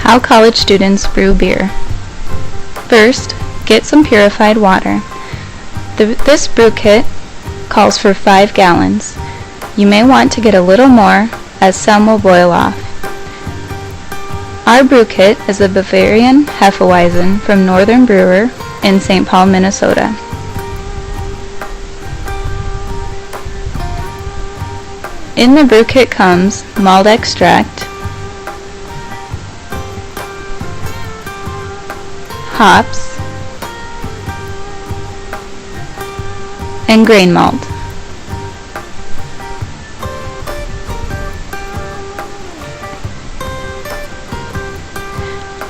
How college students brew beer. First, get some purified water. This brew kit calls for 5 gallons. You may want to get a little more, as some will boil off. Our brew kit is the Bavarian Hefeweizen from Northern Brewer in St. Paul, Minnesota. In the brew kit comes malt extract, hops, and grain malt.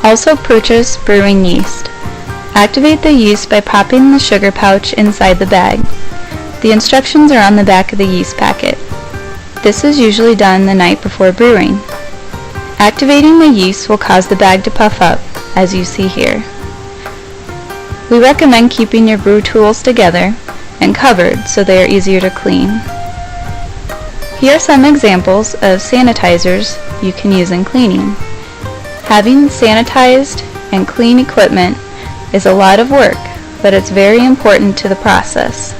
Also purchase brewing yeast. Activate the yeast by popping the sugar pouch inside the bag. The instructions are on the back of the yeast packet. This is usually done the night before brewing. Activating the yeast will cause the bag to puff up, as you see here. We recommend keeping your brew tools together and covered so they are easier to clean. Here are some examples of sanitizers you can use in cleaning. Having sanitized and clean equipment is a lot of work, but it's very important to the process.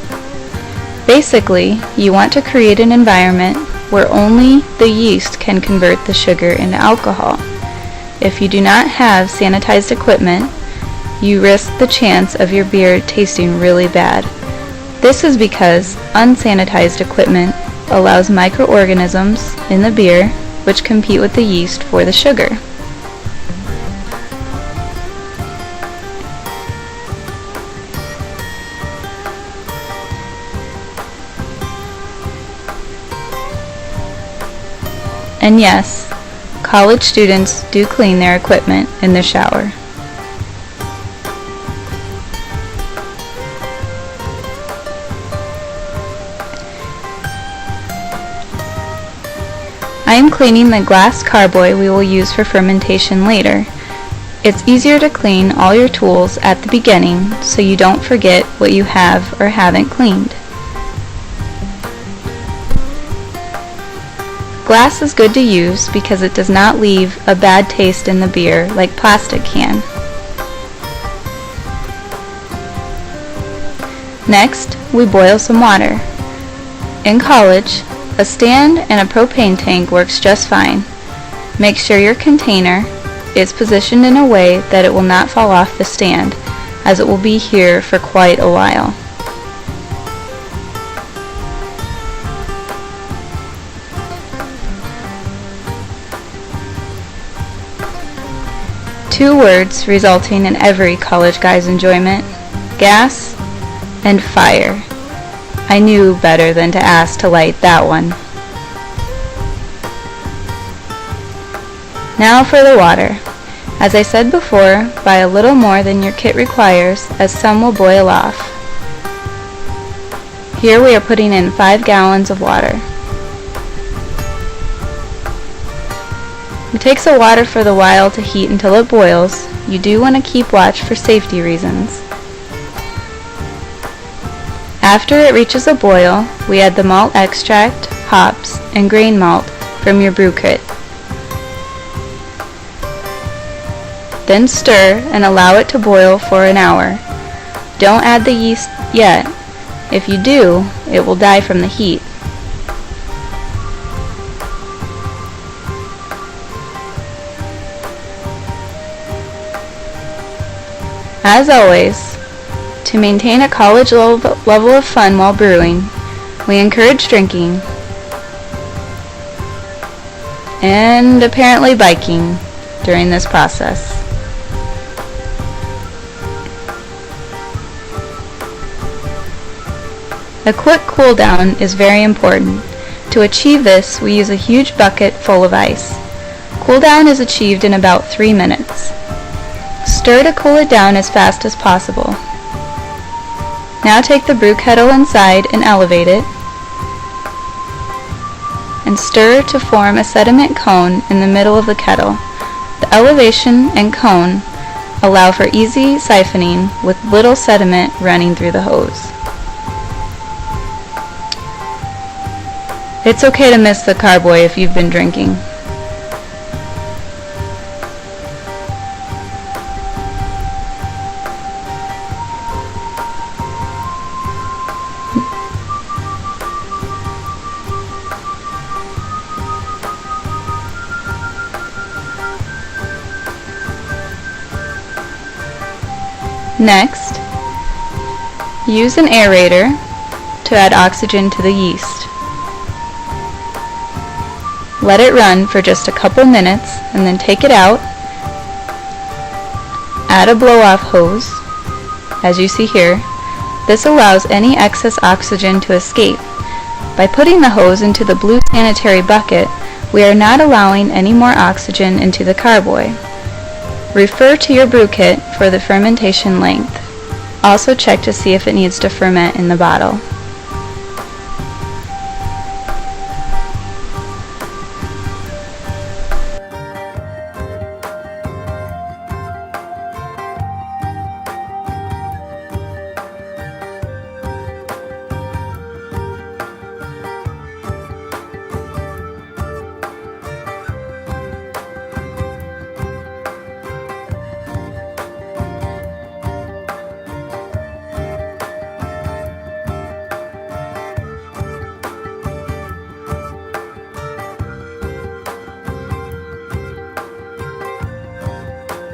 Basically, you want to create an environment where only the yeast can convert the sugar into alcohol. If you do not have sanitized equipment, you risk the chance of your beer tasting really bad. This is because unsanitized equipment allows microorganisms in the beer which compete with the yeast for the sugar. And yes, college students do clean their equipment in the shower. I am cleaning the glass carboy we will use for fermentation later. It's easier to clean all your tools at the beginning so you don't forget what you have or haven't cleaned. Glass is good to use because it does not leave a bad taste in the beer like plastic can. Next, we boil some water. In college, a stand and a propane tank works just fine. Make sure your container is positioned in a way that it will not fall off the stand, as it will be here for quite a while. Two words resulting in every college guy's enjoyment: gas and fire. I knew better than to ask to light that one. Now for the water. As I said before, buy a little more than your kit requires, as some will boil off. Here we are putting in 5 gallons of water. It takes the water for the while to heat until it boils. You do want to keep watch for safety reasons. After it reaches a boil, we add the malt extract, hops, and grain malt from your brew kit. Then stir and allow it to boil for an hour. Don't add the yeast yet. If you do, it will die from the heat. As always, to maintain a college level of fun while brewing, we encourage drinking and apparently biking during this process. A quick cool down is very important. To achieve this, we use a huge bucket full of ice. Cool down is achieved in about 3 minutes. Stir to cool it down as fast as possible. Now take the brew kettle inside and elevate it, and stir to form a sediment cone in the middle of the kettle. The elevation and cone allow for easy siphoning with little sediment running through the hose. It's okay to miss the carboy if you've been drinking. Next, use an aerator to add oxygen to the yeast. Let it run for just a couple minutes and then take it out. Add a blow-off hose, as you see here. This allows any excess oxygen to escape. By putting the hose into the blue sanitary bucket, we are not allowing any more oxygen into the carboy. Refer to your brew kit for the fermentation length. Also check to see if it needs to ferment in the bottle.